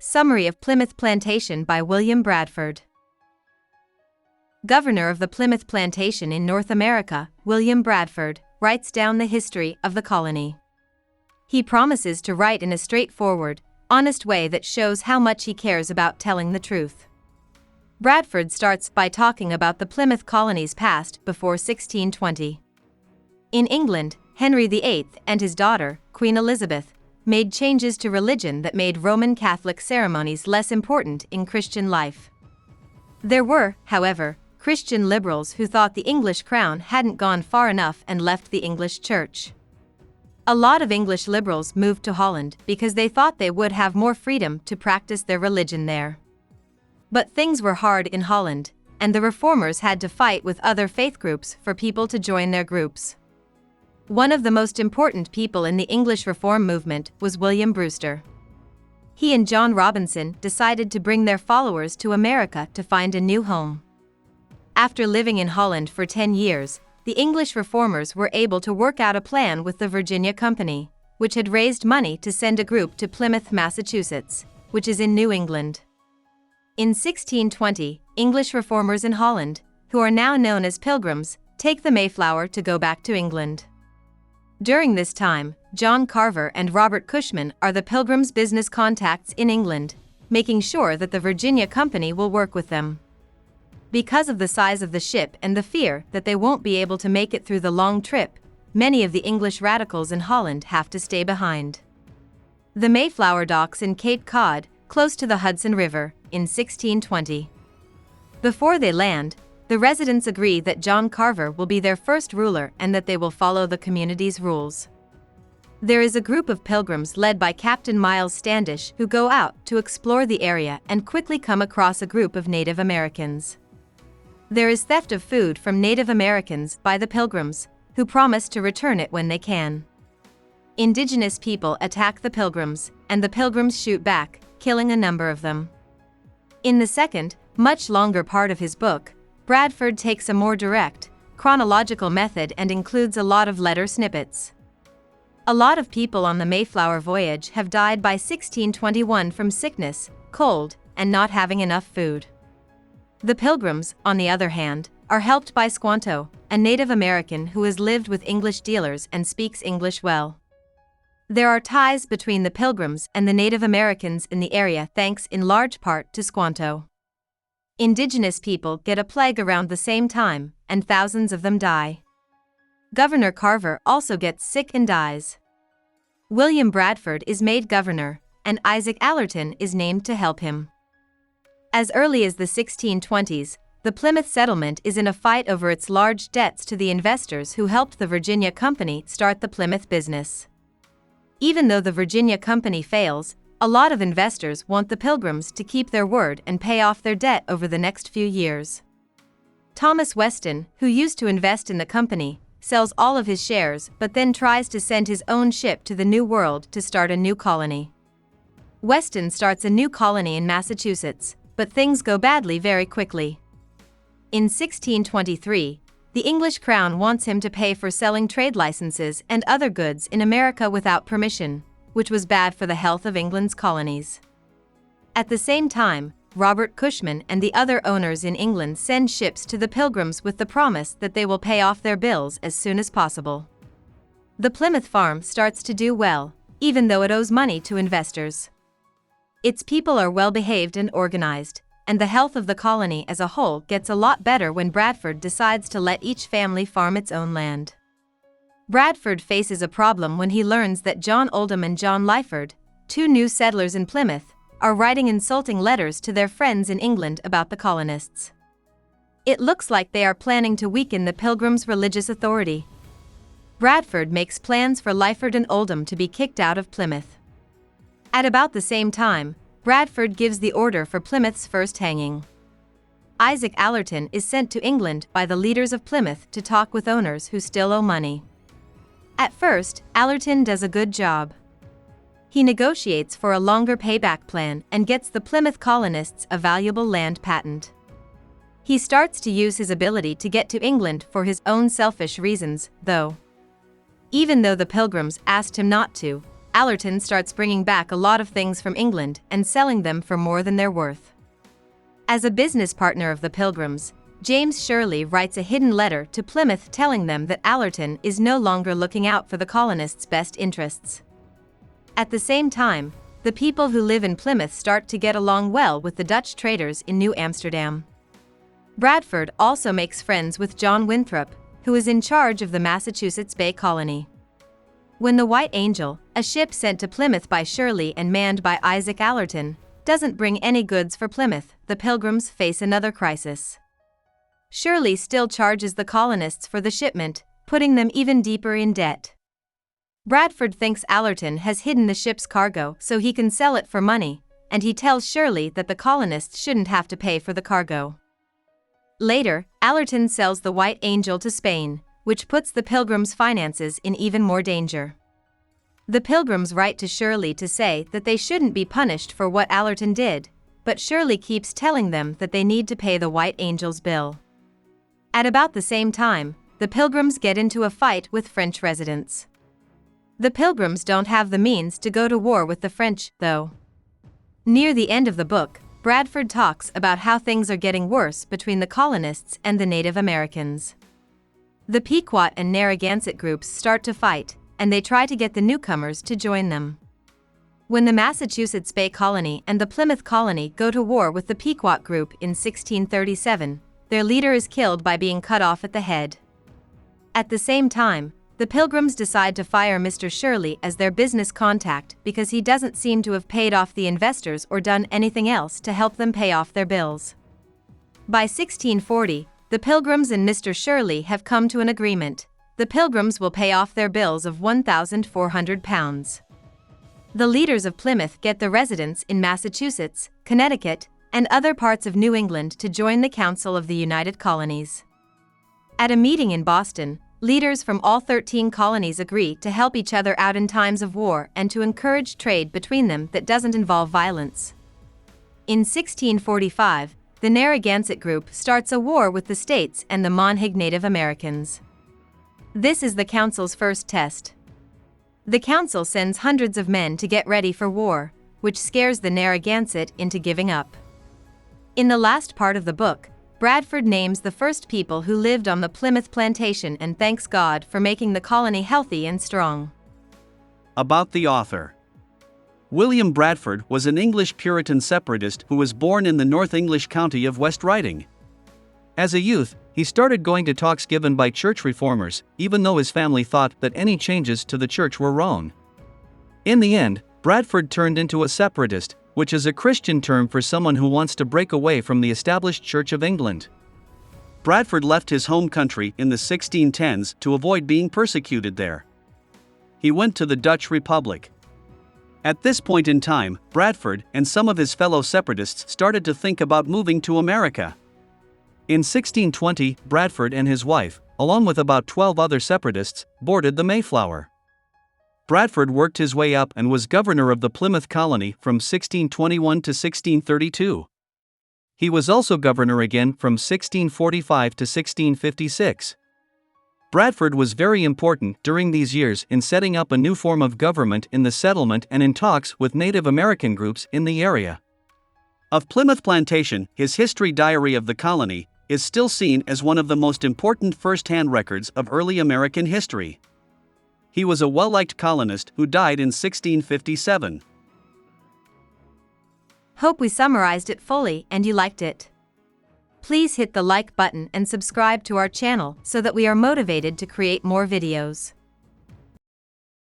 Summary of Plymouth Plantation by William Bradford. Governor of the Plymouth Plantation in North America, William Bradford, writes down the history of the colony. He promises to write in a straightforward, honest way that shows how much he cares about telling the truth. Bradford starts by talking about the Plymouth colony's past before 1620. In England, Henry VIII and his daughter, Queen Elizabeth, made changes to religion that made Roman Catholic ceremonies less important in Christian life. There were, however, Christian liberals who thought the English crown hadn't gone far enough and left the English church. A lot of English liberals moved to Holland because they thought they would have more freedom to practice their religion there. But things were hard in Holland, and the reformers had to fight with other faith groups for people to join their groups. One of the most important people in the English reform movement was William Brewster. He and John Robinson decided to bring their followers to America to find a new home. After living in Holland for 10 years, the English reformers were able to work out a plan with the Virginia Company, which had raised money to send a group to Plymouth, Massachusetts, which is in New England. In 1620, English reformers in Holland, who are now known as Pilgrims, take the Mayflower to go back to England. During this time, John Carver and Robert Cushman are the Pilgrims' business contacts in England, making sure that the Virginia Company will work with them. Because of the size of the ship and the fear that they won't be able to make it through the long trip, many of the English radicals in Holland have to stay behind. The Mayflower docks in Cape Cod, close to the Hudson River, in 1620. Before they land, the residents agree that John Carver will be their first ruler and that they will follow the community's rules. There is a group of pilgrims led by Captain Miles Standish who go out to explore the area and quickly come across a group of Native Americans. There is theft of food from Native Americans by the pilgrims, who promise to return it when they can. Indigenous people attack the pilgrims, and the pilgrims shoot back, killing a number of them. In the second, much longer part of his book, Bradford takes a more direct, chronological method and includes a lot of letter snippets. A lot of people on the Mayflower voyage have died by 1621 from sickness, cold, and not having enough food. The Pilgrims, on the other hand, are helped by Squanto, a Native American who has lived with English dealers and speaks English well. There are ties between the Pilgrims and the Native Americans in the area thanks in large part to Squanto. Indigenous people get a plague around the same time, and thousands of them die. Governor Carver also gets sick and dies. William Bradford is made governor, and Isaac Allerton is named to help him. As early as the 1620s, the Plymouth settlement is in a fight over its large debts to the investors who helped the Virginia Company start the Plymouth business. Even though the Virginia Company fails, a lot of investors want the Pilgrims to keep their word and pay off their debt over the next few years. Thomas Weston, who used to invest in the company, sells all of his shares but then tries to send his own ship to the New World to start a new colony. Weston starts a new colony in Massachusetts, but things go badly very quickly. In 1623, the English crown wants him to pay for selling trade licenses and other goods in America without permission, which was bad for the health of England's colonies. At the same time, Robert Cushman and the other owners in England send ships to the Pilgrims with the promise that they will pay off their bills as soon as possible. The Plymouth farm starts to do well, even though it owes money to investors. Its people are well behaved and organized, and the health of the colony as a whole gets a lot better when Bradford decides to let each family farm its own land. Bradford faces a problem when he learns that John Oldham and John Lyford, two new settlers in Plymouth, are writing insulting letters to their friends in England about the colonists. It looks like they are planning to weaken the Pilgrims' religious authority. Bradford makes plans for Lyford and Oldham to be kicked out of Plymouth. At about the same time, Bradford gives the order for Plymouth's first hanging. Isaac Allerton is sent to England by the leaders of Plymouth to talk with owners who still owe money. At first, Allerton does a good job. He negotiates for a longer payback plan and gets the Plymouth colonists a valuable land patent. He starts to use his ability to get to England for his own selfish reasons, though. Even though the Pilgrims asked him not to, Allerton starts bringing back a lot of things from England and selling them for more than they're worth. As a business partner of the Pilgrims, James Shirley writes a hidden letter to Plymouth telling them that Allerton is no longer looking out for the colonists' best interests. At the same time, the people who live in Plymouth start to get along well with the Dutch traders in New Amsterdam. Bradford also makes friends with John Winthrop, who is in charge of the Massachusetts Bay Colony. When the White Angel, a ship sent to Plymouth by Shirley and manned by Isaac Allerton, doesn't bring any goods for Plymouth, the Pilgrims face another crisis. Shirley still charges the colonists for the shipment, putting them even deeper in debt. Bradford thinks Allerton has hidden the ship's cargo so he can sell it for money, and he tells Shirley that the colonists shouldn't have to pay for the cargo. Later, Allerton sells the White Angel to Spain, which puts the Pilgrims' finances in even more danger. The Pilgrims write to Shirley to say that they shouldn't be punished for what Allerton did, but Shirley keeps telling them that they need to pay the White Angel's bill. At about the same time, the Pilgrims get into a fight with French residents. The Pilgrims don't have the means to go to war with the French, though. Near the end of the book, Bradford talks about how things are getting worse between the colonists and the Native Americans. The Pequot and Narragansett groups start to fight, and they try to get the newcomers to join them. When the Massachusetts Bay Colony and the Plymouth Colony go to war with the Pequot group in 1637, their leader is killed by being cut off at the head. At the same time, the Pilgrims decide to fire Mr. Shirley as their business contact because he doesn't seem to have paid off the investors or done anything else to help them pay off their bills. By 1640, the Pilgrims and Mr. Shirley have come to an agreement. The Pilgrims will pay off their bills of £1,400. The leaders of Plymouth get the residents in Massachusetts, Connecticut, and other parts of New England to join the Council of the United Colonies. At a meeting in Boston, leaders from all 13 colonies agree to help each other out in times of war and to encourage trade between them that doesn't involve violence. In 1645, the Narragansett group starts a war with the states and the Montague Native Americans. This is the council's first test. The council sends hundreds of men to get ready for war, which scares the Narragansett into giving up. In the last part of the book, Bradford names the first people who lived on the Plymouth Plantation and thanks God for making the colony healthy and strong. About the author. William Bradford was an English Puritan separatist who was born in the North English county of West Riding. As a youth, he started going to talks given by church reformers, even though his family thought that any changes to the church were wrong. In the end, Bradford turned into a separatist, which is a Christian term for someone who wants to break away from the established Church of England. Bradford left his home country in the 1610s to avoid being persecuted there. He went to the Dutch Republic. At this point in time, Bradford and some of his fellow separatists started to think about moving to America. In 1620, Bradford and his wife, along with about 12 other separatists, boarded the Mayflower. Bradford worked his way up and was governor of the Plymouth colony from 1621 to 1632. He was also governor again from 1645 to 1656. Bradford was very important during these years in setting up a new form of government in the settlement and in talks with Native American groups in the area. Of Plymouth Plantation, his history diary of the colony is still seen as one of the most important first-hand records of early American history. He was a well-liked colonist who died in 1657. Hope we summarized it fully and you liked it. Please hit the like button and subscribe to our channel so that we are motivated to create more videos.